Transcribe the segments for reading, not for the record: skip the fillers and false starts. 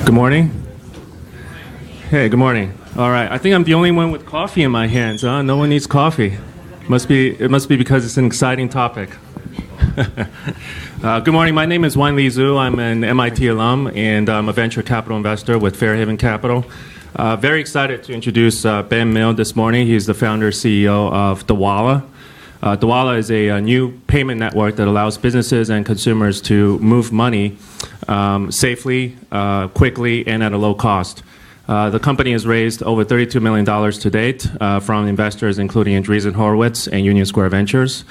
Good morning. Hey, good morning. All right, I think I'm the only one with coffee in my hands, huh? No one needs coffee. It must be because it's an exciting topic. Good morning, my name is Wan Li Zhu. I'm an MIT alum, and I'm a venture capital investor with Fairhaven Capital. Very excited to introduce Ben Milne this morning. He's the founder and CEO of Dwolla. Dwolla is a new payment network that allows businesses and consumers to move money safely, quickly, and at a low cost. The company has raised over $32 million to date from investors including Andreessen Horowitz and Union Square Ventures.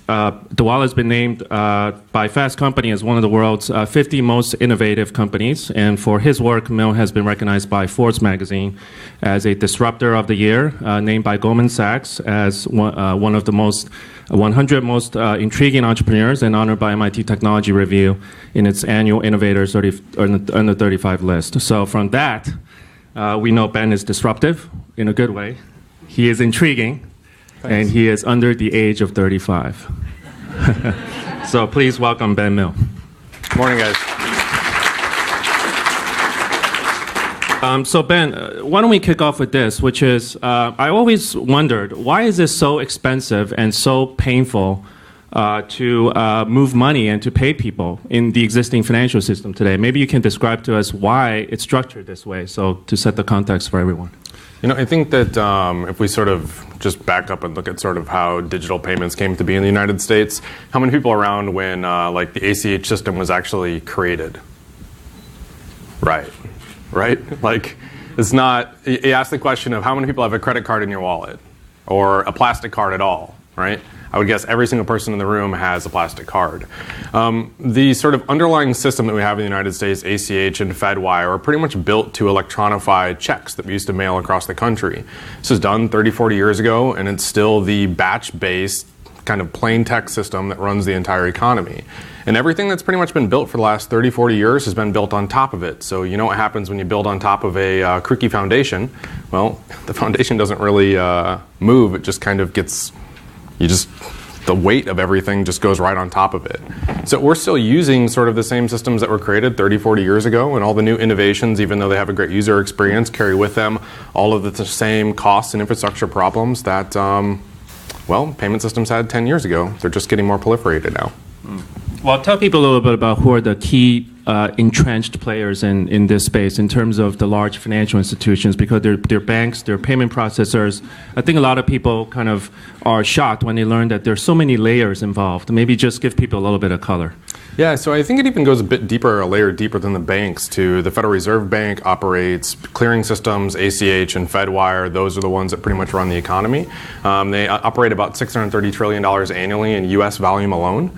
Dwolla has been named by Fast Company as one of the world's 50 most innovative companies, and for his work, Milne has been recognized by Forbes magazine as a Disruptor of the Year, named by Goldman Sachs as one of the 100 most intriguing entrepreneurs, and honored by MIT Technology Review in its annual Innovators under 35 list. So from that, we know Ben is disruptive in a good way. He is intriguing. Thanks. And he is under the age of 35. So please welcome Ben Milne. Good morning, guys. So Ben, why don't we kick off with this, which is, I always wondered, why is this so expensive and so painful to move money and to pay people in the existing financial system today? Maybe you can describe to us why it's structured this way, so to set the context for everyone. You know, I think that if we sort of just back up and look at sort of how digital payments came to be in the United States, how many people around when like the ACH system was actually created? Right. Like, it's not, you ask the question of how many people have a credit card in your wallet or a plastic card at all, right? I would guess every single person in the room has a plastic card. The sort of underlying system that we have in the United States, ACH and FedWire, are pretty much built to electronify checks that we used to mail across the country. This was done 30, 40 years ago, and it's still the batch-based kind of plain text system that runs the entire economy. And everything that's pretty much been built for the last 30, 40 years has been built on top of it. So you know what happens when you build on top of a creaky foundation? Well, the foundation doesn't really move. It just kind of gets... the weight of everything just goes right on top of it. So we're still using sort of the same systems that were created 30, 40 years ago, and all the new innovations, even though they have a great user experience, carry with them all of the same costs and infrastructure problems that, payment systems had 10 years ago. They're just getting more proliferated now. Well, tell people a little bit about who are the key entrenched players in this space in terms of the large financial institutions, because they're banks, they're payment processors. I think a lot of people kind of are shocked when they learn that there's so many layers involved. Maybe just give people a little bit of color. Yeah, so I think it even goes a bit deeper, a layer deeper than the banks to the Federal Reserve Bank operates clearing systems, ACH and FedWire. Those are the ones that pretty much run the economy. They operate about $630 trillion annually in U.S. volume alone.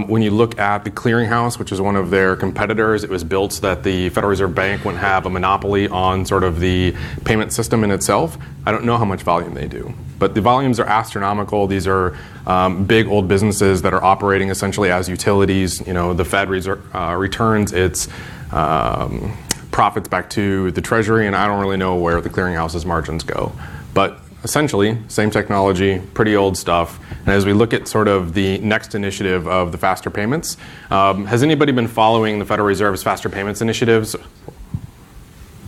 When you look at the clearinghouse, which is one of their competitors, it was built so that the Federal Reserve Bank wouldn't have a monopoly on sort of the payment system in itself. I don't know how much volume they do, but the volumes are astronomical. These are big old businesses that are operating essentially as utilities. You know, the Fed returns its profits back to the Treasury, and I don't really know where the clearinghouse's margins go. But essentially, same technology, pretty old stuff. And as we look at sort of the next initiative of the faster payments, has anybody been following the Federal Reserve's faster payments initiatives?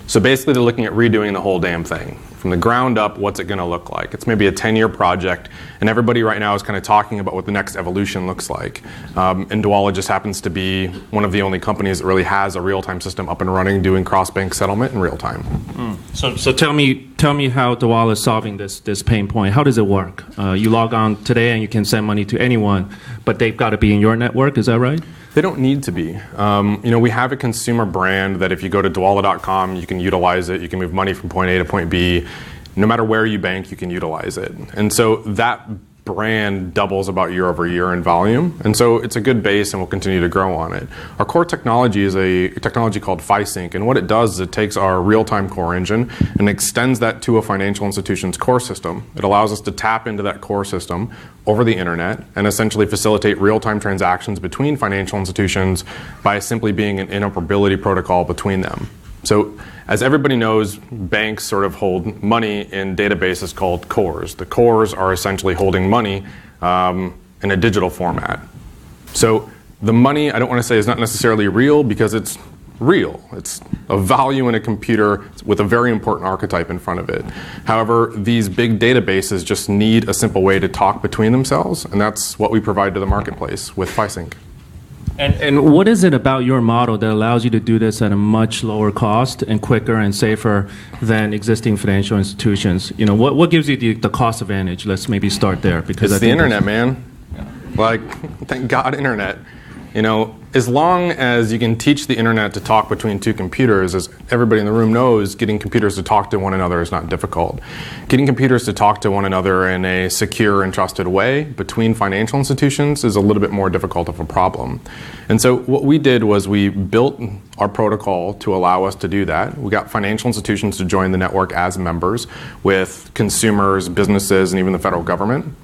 So basically, they're looking at redoing the whole damn thing. From the ground up, what's it going to look like? It's maybe a 10-year project, and everybody right now is kind of talking about what the next evolution looks like. And Dwolla just happens to be one of the only companies that really has a real-time system up and running, doing cross-bank settlement in real time. So tell me how Dwolla is solving this pain point. How does it work? You log on today and you can send money to anyone, but they've got to be in your network. Is that right? They don't need to be. We have a consumer brand that if you go to Dwolla.com, you can utilize it. You can move money from point A to point B. No matter where you bank, you can utilize it. And so that brand doubles about year over year in volume. And so it's a good base, and we'll continue to grow on it. Our core technology is a technology called FiSync. And what it does is it takes our real-time core engine and extends that to a financial institution's core system. It allows us to tap into that core system over the internet and essentially facilitate real-time transactions between financial institutions by simply being an interoperability protocol between them. So as everybody knows, banks sort of hold money in databases called cores. The cores are essentially holding money in a digital format. So the money, I don't want to say is not necessarily real because it's real. It's a value in a computer with a very important archetype in front of it. However, these big databases just need a simple way to talk between themselves, and that's what we provide to the marketplace with FiSync. And what is it about your model that allows you to do this at a much lower cost and quicker and safer than existing financial institutions? You know, what gives you the cost advantage? Let's maybe start there. Because it's the internet, man. Yeah. Like, thank God, internet. You know, as long as you can teach the internet to talk between two computers, as everybody in the room knows, getting computers to talk to one another is not difficult. Getting computers to talk to one another in a secure and trusted way between financial institutions is a little bit more difficult of a problem. And so what we did was we built our protocol to allow us to do that. We got financial institutions to join the network as members with consumers, businesses, and even the federal government.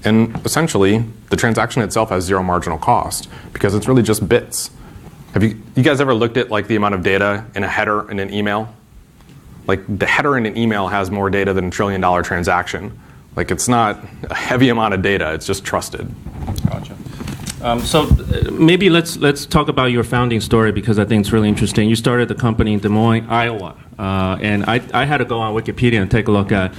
And essentially, the transaction itself has zero marginal cost because it's really just bits. Have you guys ever looked at like the amount of data in a header in an email? Like the header in an email has more data than $1 trillion transaction. Like it's not a heavy amount of data, it's just trusted. Gotcha. So maybe let's talk about your founding story because I think it's really interesting. You started the company in Des Moines, Iowa, and I had to go on Wikipedia and take a look at,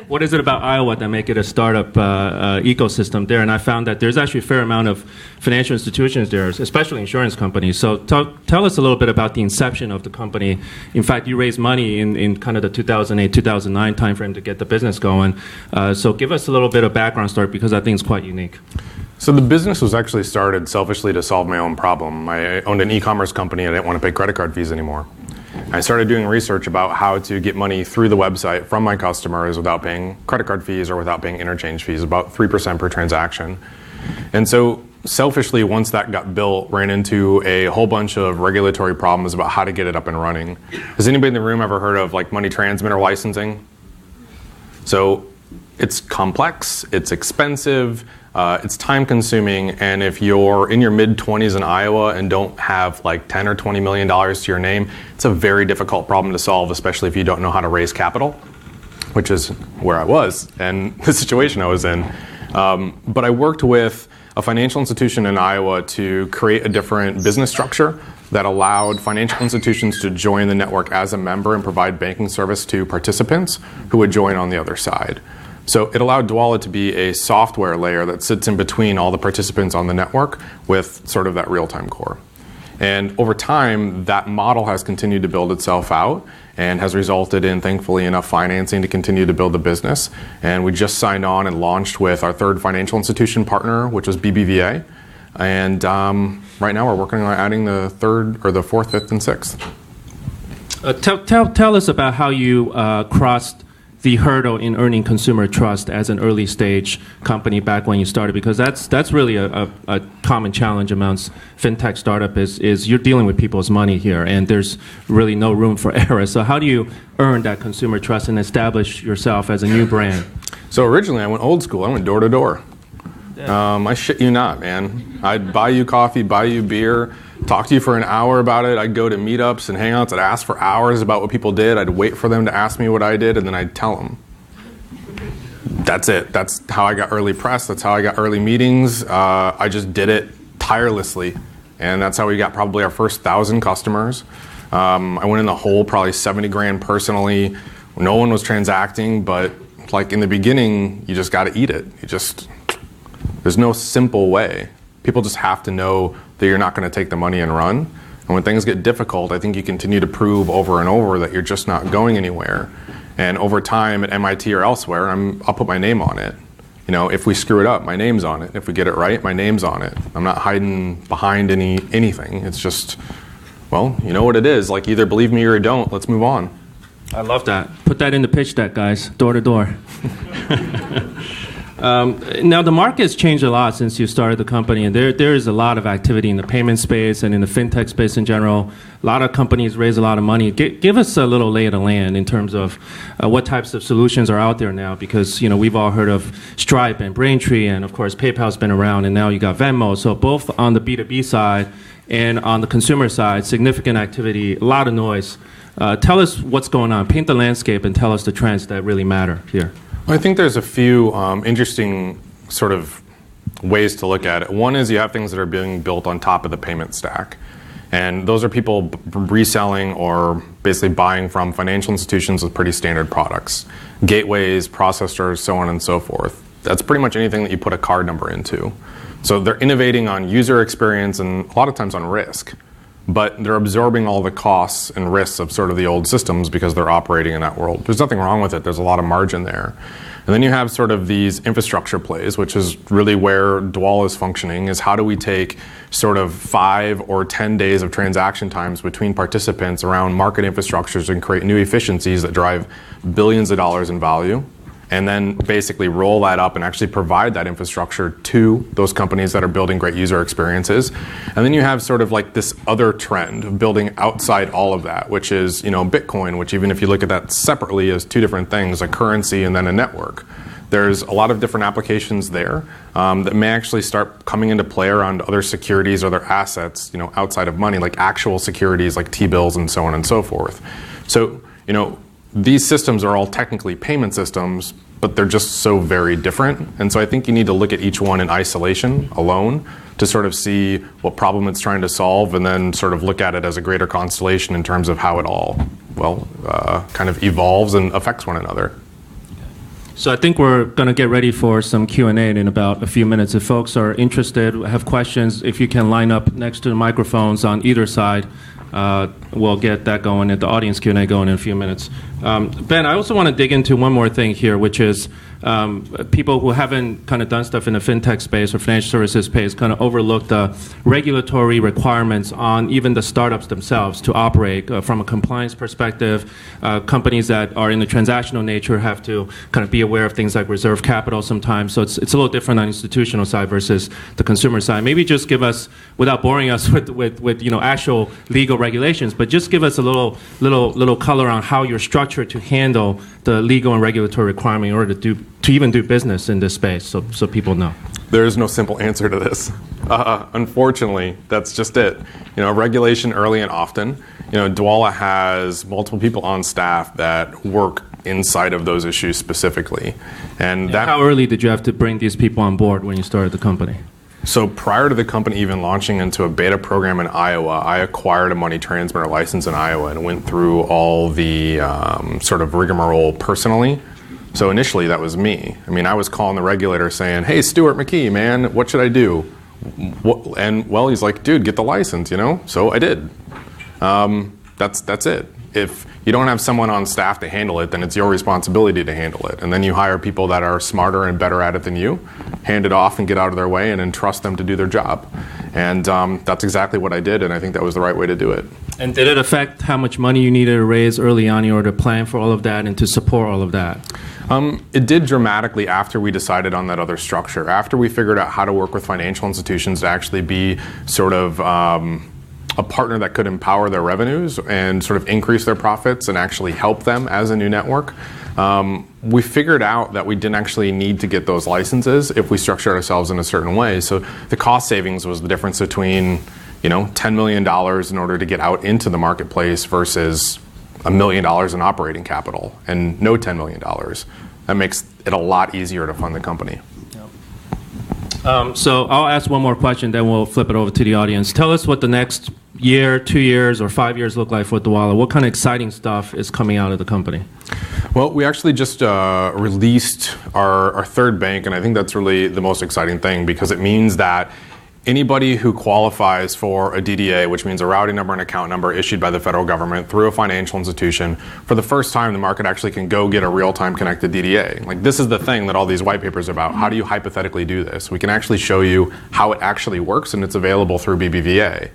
what is it about Iowa that make it a startup ecosystem there? And I found that there's actually a fair amount of financial institutions there, especially insurance companies. So tell us a little bit about the inception of the company. In fact, you raised money in kind of the 2008, 2009 timeframe to get the business going. So give us a little bit of background story because I think it's quite unique. So the business was actually started selfishly to solve my own problem. I owned an e-commerce company and I didn't want to pay credit card fees anymore. I started doing research about how to get money through the website from my customers without paying credit card fees or without paying interchange fees, about 3% per transaction. And so selfishly, once that got built, ran into a whole bunch of regulatory problems about how to get it up and running. Has anybody in the room ever heard of like money transmitter licensing? So it's complex, it's expensive, it's time consuming, and if you're in your mid-20s in Iowa and don't have like $10 or $20 million to your name, it's a very difficult problem to solve, especially if you don't know how to raise capital, which is where I was and the situation I was in. But I worked with a financial institution in Iowa to create a different business structure that allowed financial institutions to join the network as a member and provide banking service to participants who would join on the other side. So it allowed Dwolla to be a software layer that sits in between all the participants on the network with sort of that real-time core. And over time, that model has continued to build itself out and has resulted in, thankfully, enough financing to continue to build the business. And we just signed on and launched with our third financial institution partner, which was BBVA. And right now we're working on adding the third or the fourth, fifth, and sixth. Tell us about how you crossed the hurdle in earning consumer trust as an early stage company back when you started, because that's really a common challenge amongst fintech startup is you're dealing with people's money here and there's really no room for error. So how do you earn that consumer trust and establish yourself as a new brand? So originally I went old school. I went door to door. I shit you not, man. I'd buy you coffee, buy you beer, talk to you for an hour about it. I'd go to meetups and hangouts. I'd ask for hours about what people did. I'd wait for them to ask me what I did, and then I'd tell them. That's it. That's how I got early press. That's how I got early meetings. I just did it tirelessly, and that's how we got probably our first 1,000 customers. I went in the hole probably 70 grand personally. No one was transacting, but like in the beginning, you just got to eat it. There's no simple way. People just have to know that you're not going to take the money and run. And when things get difficult, I think you continue to prove over and over that you're just not going anywhere. And over time at MIT or elsewhere, I'll put my name on it. You know, if we screw it up, my name's on it. If we get it right, my name's on it. I'm not hiding behind anything. It's just, well, you know what it is. Like either believe me or you don't. Let's move on. I love that. Put that in the pitch deck, guys. Door to door. Now, the market has changed a lot since you started the company, and there is a lot of activity in the payment space and in the fintech space in general. A lot of companies raise a lot of money. Give us a little lay of the land in terms of what types of solutions are out there now, because we've all heard of Stripe and Braintree, and of course PayPal's been around, and now you got Venmo. So both on the B2B side and on the consumer side, significant activity, a lot of noise. Tell us what's going on. Paint the landscape and tell us the trends that really matter here. I think there's a few interesting sort of ways to look at it. One is you have things that are being built on top of the payment stack. And those are people reselling or basically buying from financial institutions with pretty standard products. Gateways, processors, so on and so forth. That's pretty much anything that you put a card number into. So they're innovating on user experience and a lot of times on risk. But they're absorbing all the costs and risks of sort of the old systems because they're operating in that world. There's nothing wrong with it. There's a lot of margin there. And then you have sort of these infrastructure plays, which is really where Dwolla is functioning, is how do we take sort of 5 or 10 days of transaction times between participants around market infrastructures and create new efficiencies that drive billions of dollars in value, and then basically roll that up and actually provide that infrastructure to those companies that are building great user experiences. And then you have sort of like this other trend of building outside all of that, which is, Bitcoin, which even if you look at that separately as two different things, a currency and then a network. There's a lot of different applications there that may actually start coming into play around other securities or other assets, outside of money, like actual securities like T-bills and so on and so forth. So, these systems are all technically payment systems, but they're just so very different. And so I think you need to look at each one in isolation, alone, to sort of see what problem it's trying to solve, and then sort of look at it as a greater constellation in terms of how it all, kind of evolves and affects one another. So I think we're going to get ready for some Q&A in about a few minutes. If folks are interested, have questions, if you can line up next to the microphones on either side, we'll get that going at the audience Q&A going in a few minutes. Ben, I also want to dig into one more thing here, which is people who haven't kind of done stuff in the fintech space or financial services space kind of overlook the regulatory requirements on even the startups themselves to operate from a compliance perspective. Companies that are in the transactional nature have to kind of be aware of things like reserve capital sometimes. So it's a little different on the institutional side versus the consumer side. Maybe just give us, without boring us with actual legal regulations, but just give us a little color on how you're structured to handle the legal and regulatory requirement in order to even do business in this space, so people know. There is no simple answer to this. Unfortunately, that's just it. Regulation early and often. Dwolla has multiple people on staff that work inside of those issues specifically. And how early did you have to bring these people on board when you started the company? So prior to the company even launching into a beta program in Iowa, I acquired a money transmitter license in Iowa and went through all the sort of rigmarole personally. So initially that was me. I was calling the regulator saying, "Hey, Stuart McKee, man, what should I do?" He's like, "Dude, get the license, So I did. That's it. If you don't have someone on staff to handle it, then it's your responsibility to handle it. And then you hire people that are smarter and better at it than you, hand it off and get out of their way and entrust them to do their job. And that's exactly what I did, and I think that was the right way to do it. And did it affect how much money you needed to raise early on in order to plan for all of that and to support all of that? It did dramatically after we decided on that other structure. After we figured out how to work with financial institutions to actually be sort of a partner that could empower their revenues and sort of increase their profits and actually help them as a new network, we figured out that we didn't actually need to get those licenses if we structured ourselves in a certain way. So the cost savings was the difference between $10 million in order to get out into the marketplace versus $1 million in operating capital and no $10 million. That makes it a lot easier to fund the company. So I'll ask one more question, then we'll flip it over to the audience. Tell us what the next year, 2 years, or 5 years look like for Dwolla. What kind of exciting stuff is coming out of the company? Well, we actually just released our third bank, and I think that's really the most exciting thing because it means that anybody who qualifies for a DDA, which means a routing number and account number issued by the federal government through a financial institution, for the first time the market actually can go get a real-time connected DDA. Like, this is the thing that all these white papers are about. How do you hypothetically do this? We can actually show you how it actually works, and it's available through BBVA.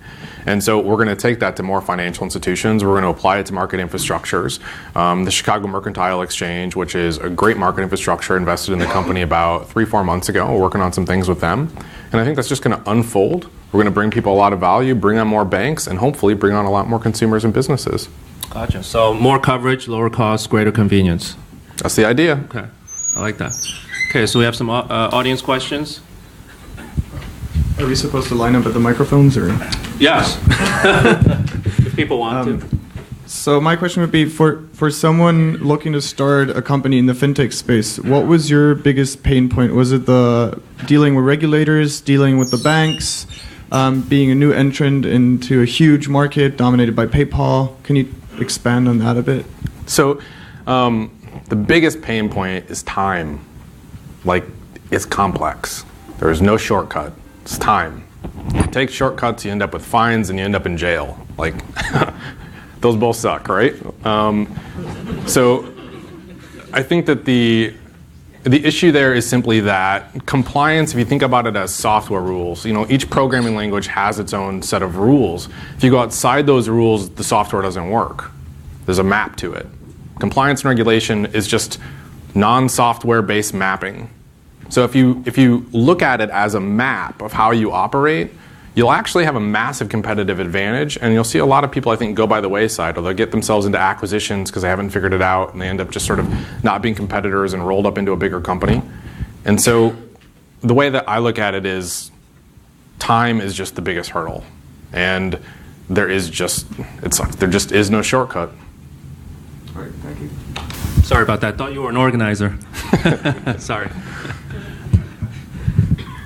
And so we're going to take that to more financial institutions. We're going to apply it to market infrastructures. The Chicago Mercantile Exchange, which is a great market infrastructure, invested in the company about 3-4 months ago. We're working on some things with them. And I think that's just going to unfold. We're going to bring people a lot of value, bring on more banks, and hopefully bring on a lot more consumers and businesses. Gotcha. So more coverage, lower cost, greater convenience. That's the idea. Okay. I like that. Okay, so we have some audience questions. Are we supposed to line up at the microphones, or? Yes. If people want to. So my question would be, for someone looking to start a company in the fintech space, what was your biggest pain point? Was it the dealing with regulators, dealing with the banks, being a new entrant into a huge market dominated by PayPal. Can you expand on that a bit? So the biggest pain point is time. Like, it's complex. There is no shortcut. It's time. You take shortcuts, you end up with fines, and you end up in jail. Like, those both suck, right? So I think that the issue there is simply that compliance, if you think about it as software rules, each programming language has its own set of rules. If you go outside those rules, the software doesn't work. There's a map to it. Compliance and regulation is just non-software based mapping. So if you look at it as a map of how you operate, you'll actually have a massive competitive advantage, and you'll see a lot of people, I think, go by the wayside, or they'll get themselves into acquisitions because they haven't figured it out, and they end up just sort of not being competitors and rolled up into a bigger company. And so the way that I look at it is time is just the biggest hurdle, and there just is no shortcut. All right, thank you. Sorry about that. Thought you were an organizer. Sorry.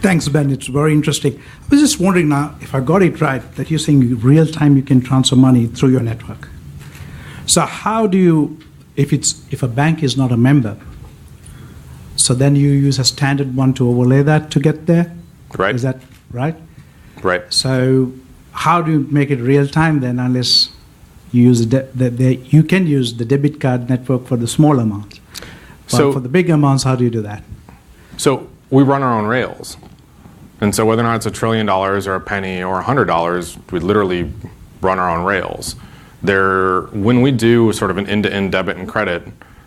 Thanks, Ben. It's very interesting. I was just wondering now, if I got it right, that you're saying real time you can transfer money through your network. So how do you, if a bank is not a member, so then you use a standard one to overlay that to get there? Right. Is that right? Right. So how do you make it real time then, unless you use you can use the debit card network for the small amounts. But So for the big amounts, how do you do that? So we run our own rails. And so whether or not it's $1 trillion or a penny or $100, we literally run our own rails. When we do sort of an end-to-end debit and credit,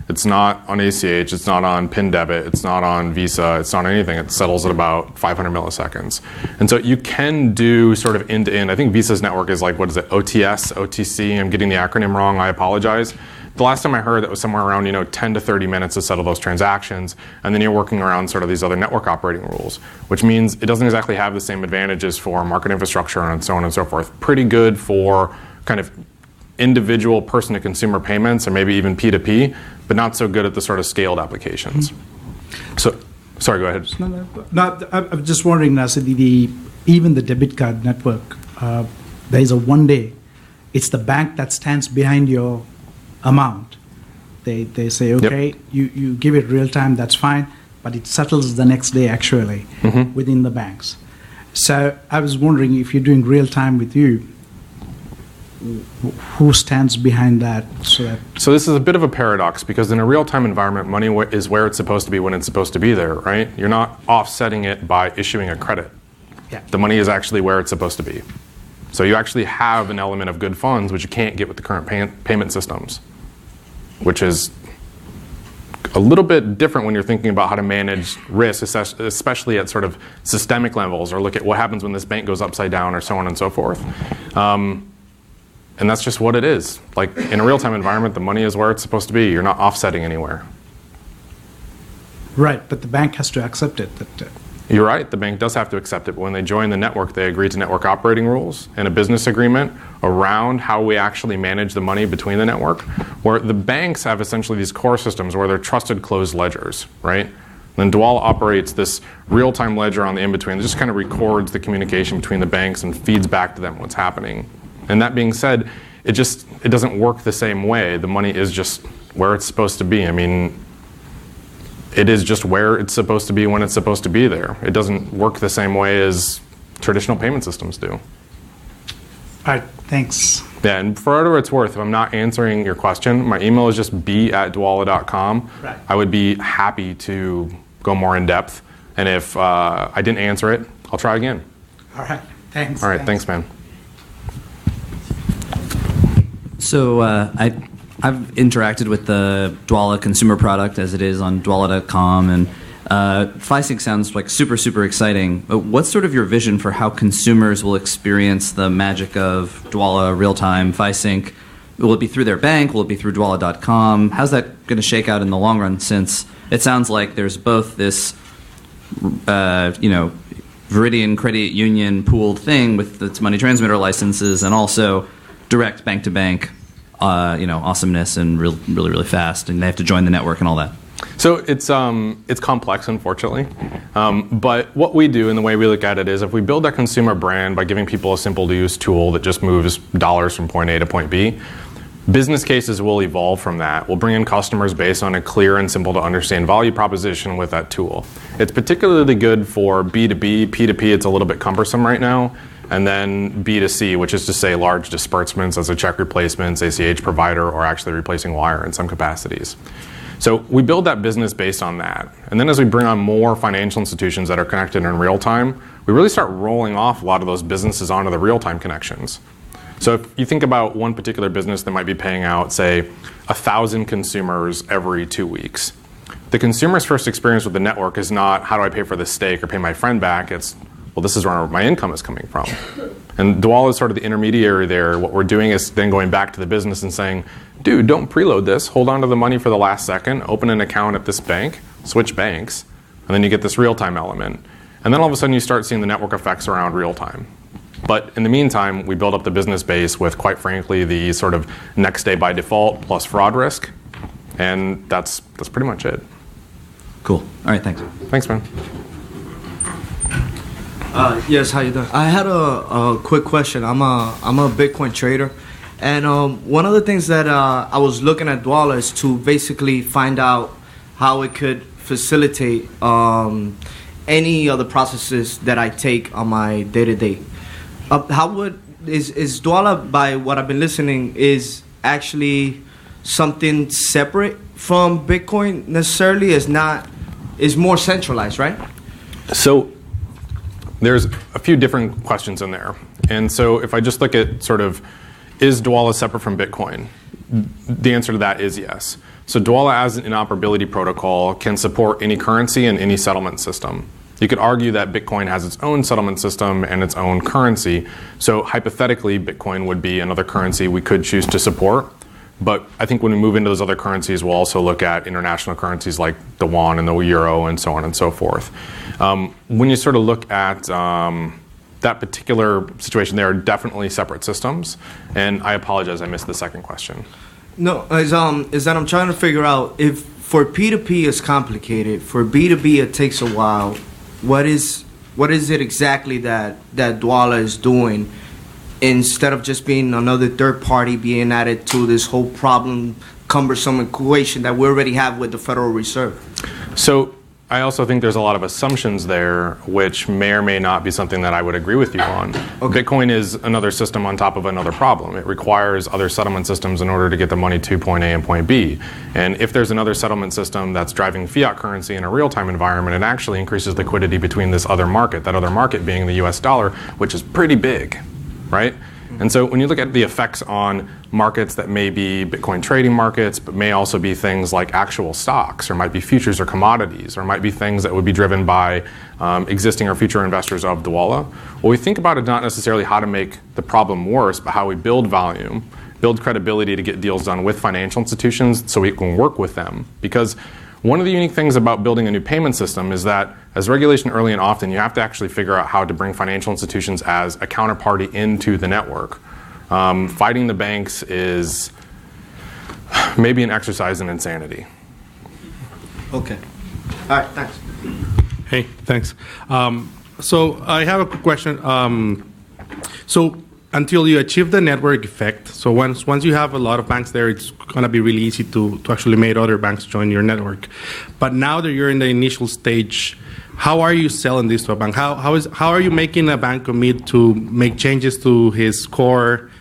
it's not on ACH, it's not on PIN debit, it's not on Visa, it's not anything. It settles at about 500 milliseconds. And so you can do sort of end-to-end. I think Visa's network is like, what is it, OTS, OTC? I'm getting the acronym wrong, I apologize. The last time I heard, that was somewhere around 10 to 30 minutes to settle those transactions, and then you're working around sort of these other network operating rules, which means it doesn't exactly have the same advantages for market infrastructure and so on and so forth. Pretty good for kind of individual person-to-consumer payments, or maybe even P2P, but not so good at the sort of scaled applications. So, sorry, go ahead. No, I'm just wondering now, so even the debit card network, there is a one day, it's the bank that stands behind your amount. They say, okay, Yep. you give it real time, that's fine, but it settles the next day actually within the banks. So I was wondering, if you're doing real time with you, who stands behind that? So this is a bit of a paradox, because in a real-time environment, money is where it's supposed to be when it's supposed to be there, right? You're not offsetting it by issuing a credit. Yeah. The money is actually where it's supposed to be. So you actually have an element of good funds, which you can't get with the current payment systems, which is a little bit different when you're thinking about how to manage risk, especially at sort of systemic levels, or look at what happens when this bank goes upside down, or so on and so forth. And that's just what it is. Like, in a real-time environment, the money is where it's supposed to be. You're not offsetting anywhere. right, but the bank has to accept it. You're right, the bank does have to accept it, but when they join the network, they agree to network operating rules and a business agreement around how we actually manage the money between the network, where the banks have essentially these core systems where they're trusted closed ledgers, right? Then Dwolla operates this real-time ledger on the in-between that just kind of records the communication between the banks and feeds back to them what's happening. And that being said, it doesn't work the same way. The money is just where it's supposed to be. I mean, it is just where it's supposed to be when it's supposed to be there. It doesn't work the same way as traditional payment systems do. All right, thanks. Yeah, and for whatever it's worth, if I'm not answering your question, my email is just b@dwolla.com. Right. I would be happy to go more in depth. And if I didn't answer it, I'll try again. All right, thanks. All right, thanks, man. So I've interacted with the Dwolla consumer product as it is on Dwolla.com, and FiSync sounds like super, super exciting. But what's sort of your vision for how consumers will experience the magic of Dwolla real-time FiSync? Will it be through their bank? Will it be through Dwolla.com? How's that going to shake out in the long run, since it sounds like there's both this Veridian Credit Union pooled thing with its money transmitter licenses, and also direct bank-to-bank, awesomeness and really, really fast, and they have to join the network and all that. So it's complex, unfortunately. But what we do and the way we look at it is if we build that consumer brand by giving people a simple to use tool that just moves dollars from point A to point B, business cases will evolve from that. We'll bring in customers based on a clear and simple to understand value proposition with that tool. It's particularly good for B2B. P2P, it's a little bit cumbersome right now. And then B2C, which is to say large disbursements as a check replacements, ACH provider, or actually replacing wire in some capacities. So we build that business based on that. And then as we bring on more financial institutions that are connected in real time, we really start rolling off a lot of those businesses onto the real-time connections. So if you think about one particular business that might be paying out, say, 1,000 consumers every 2 weeks, the consumer's first experience with the network is not, how do I pay for this steak or pay my friend back? It's, well, this is where my income is coming from. And Dwolla is sort of the intermediary there. What we're doing is then going back to the business and saying, dude, don't preload this. Hold on to the money for the last second. Open an account at this bank. Switch banks. And then you get this real-time element. And then all of a sudden you start seeing the network effects around real-time. But in the meantime, we build up the business base with, quite frankly, the sort of next day by default plus fraud risk. And that's pretty much it. Cool. All right, thanks. Thanks, man. Yes, how you doing? I had a quick question. I'm a Bitcoin trader, and one of the things that I was looking at Dwolla is to basically find out how it could facilitate any of the processes that I take on my day-to-day. Is Dwolla, by what I've been listening, is actually something separate from Bitcoin necessarily? Is more centralized, right? So there's a few different questions in there. And so if I just look at sort of, is Dwolla separate from Bitcoin? The answer to that is yes. So Dwolla as an interoperability protocol can support any currency and any settlement system. You could argue that Bitcoin has its own settlement system and its own currency. So hypothetically, Bitcoin would be another currency we could choose to support. But I think when we move into those other currencies, we'll also look at international currencies like the won and the euro and so on and so forth. When you sort of look at that particular situation, there are definitely separate systems. And I apologize, I missed the second question. No, is that I'm trying to figure out if for P2P it's complicated, for B2B it takes a while. What is it exactly that Dwolla is doing instead of just being another third party being added to this whole cumbersome equation that we already have with the Federal Reserve? So I also think there's a lot of assumptions there which may or may not be something that I would agree with you on. Okay. Bitcoin is another system on top of another problem. It requires other settlement systems in order to get the money to point A and point B. And if there's another settlement system that's driving fiat currency in a real-time environment, it actually increases liquidity between this other market, that other market being the US dollar, which is pretty big, right? And so when you look at the effects on markets that may be Bitcoin trading markets, but may also be things like actual stocks, or might be futures or commodities, or might be things that would be driven by existing or future investors of Dwolla, well, we think about it not necessarily how to make the problem worse, but how we build volume, build credibility to get deals done with financial institutions so we can work with them. Because one of the unique things about building a new payment system is that as regulation early and often, you have to actually figure out how to bring financial institutions as a counterparty into the network. Fighting the banks is maybe an exercise in insanity. Okay. All right, thanks. Hey, thanks. So I have a quick question. So until you achieve the network effect, so once you have a lot of banks there, it's going to be really easy to actually make other banks join your network. But now that you're in the initial stage, how are you selling this to a bank? How are you making a bank commit to make changes to his core,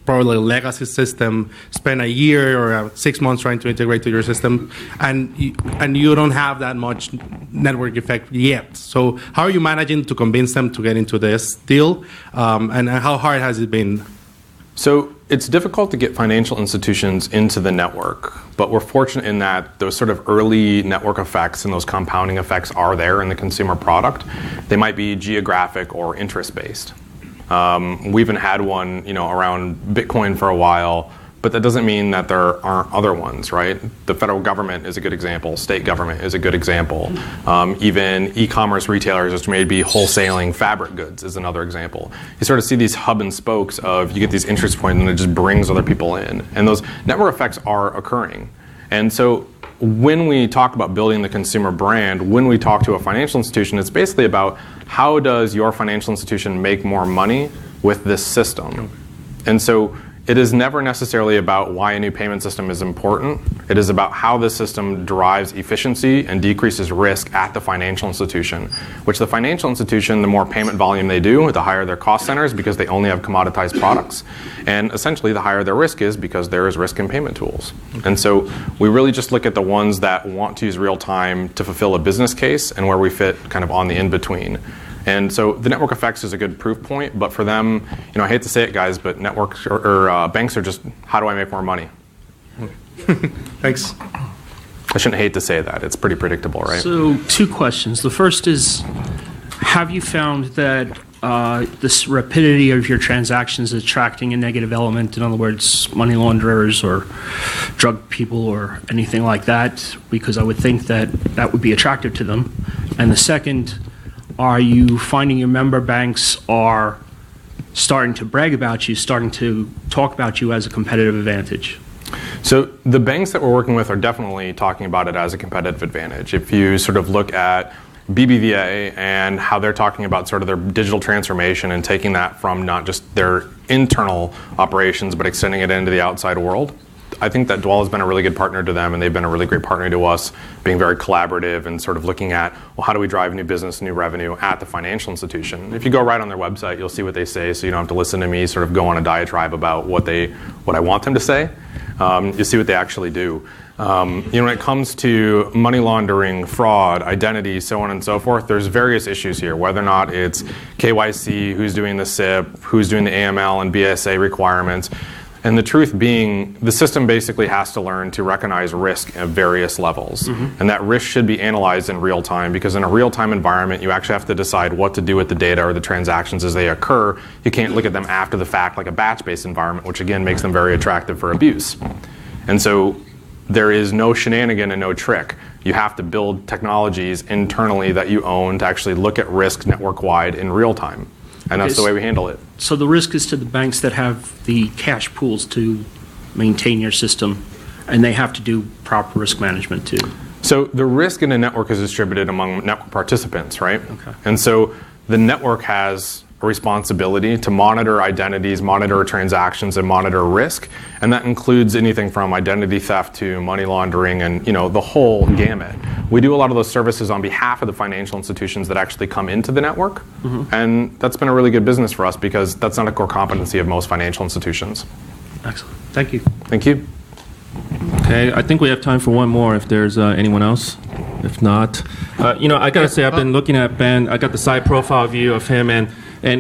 probably legacy system, spend a year or 6 months trying to integrate to your system, and you don't have that much network effect yet? So how are you managing to convince them to get into this deal, and how hard has it been? So it's difficult to get financial institutions into the network, but we're fortunate in that those sort of early network effects and those compounding effects are there in the consumer product. They might be geographic or interest-based. We even had one, around Bitcoin for a while, but that doesn't mean that there aren't other ones, right? The federal government is a good example. State government is a good example. Even e-commerce retailers, which may be wholesaling fabric goods, is another example. You sort of see these hub and spokes of you get these interest points and it just brings other people in. And those network effects are occurring. And so when we talk about building the consumer brand, when we talk to a financial institution, it's basically about how does your financial institution make more money with this system? And so it is never necessarily about why a new payment system is important. It is about how this system drives efficiency and decreases risk at the financial institution, which the financial institution, the more payment volume they do, the higher their cost centers because they only have commoditized products. And essentially, the higher their risk is because there is risk in payment tools. And so we really just look at the ones that want to use real time to fulfill a business case and where we fit kind of on the in-between. And so the network effects is a good proof point, but for them, I hate to say it, guys, but networks or banks are just, how do I make more money? Thanks. I shouldn't hate to say that. It's pretty predictable, right? So 2 questions. The first is, have you found that this rapidity of your transactions is attracting a negative element? In other words, money launderers or drug people or anything like that? Because I would think that that would be attractive to them. And the second, are you finding your member banks are starting to brag about you, starting to talk about you as a competitive advantage? So the banks that we're working with are definitely talking about it as a competitive advantage. If you sort of look at BBVA and how they're talking about sort of their digital transformation and taking that from not just their internal operations, but extending it into the outside world, I think that Dwolla has been a really good partner to them, and they've been a really great partner to us, being very collaborative and sort of looking at, well, how do we drive new business, new revenue at the financial institution? If you go right on their website, you'll see what they say, so you don't have to listen to me sort of go on a diatribe about what I want them to say. You'll see what they actually do. When it comes to money laundering, fraud, identity, so on and so forth, there's various issues here, whether or not it's KYC, who's doing the SIP, who's doing the AML and BSA requirements. And the truth being, the system basically has to learn to recognize risk at various levels. Mm-hmm. And that risk should be analyzed in real time, because in a real-time environment, you actually have to decide what to do with the data or the transactions as they occur. You can't look at them after the fact like a batch-based environment, which again makes them very attractive for abuse. And so there is no shenanigan and no trick. You have to build technologies internally that you own to actually look at risk network-wide in real time. And that's the way we handle it. So the risk is to the banks that have the cash pools to maintain your system, and they have to do proper risk management too. So the risk in a network is distributed among network participants, right? Okay. And so the network has a responsibility to monitor identities, monitor transactions, and monitor risk. And that includes anything from identity theft to money laundering and the whole gamut. We do a lot of those services on behalf of the financial institutions that actually come into the network. Mm-hmm. And that's been a really good business for us because that's not a core competency of most financial institutions. Excellent. Thank you. Thank you. Okay, I think we have time for one more if there's anyone else. If not, I gotta say, I've been looking at Ben. I got the side profile view of him, and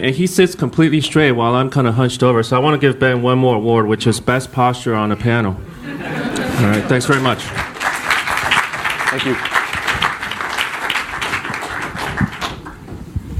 he sits completely straight while I'm kind of hunched over. So I want to give Ben one more award, which is Best Posture on a Panel. All right, thanks very much. Thank you.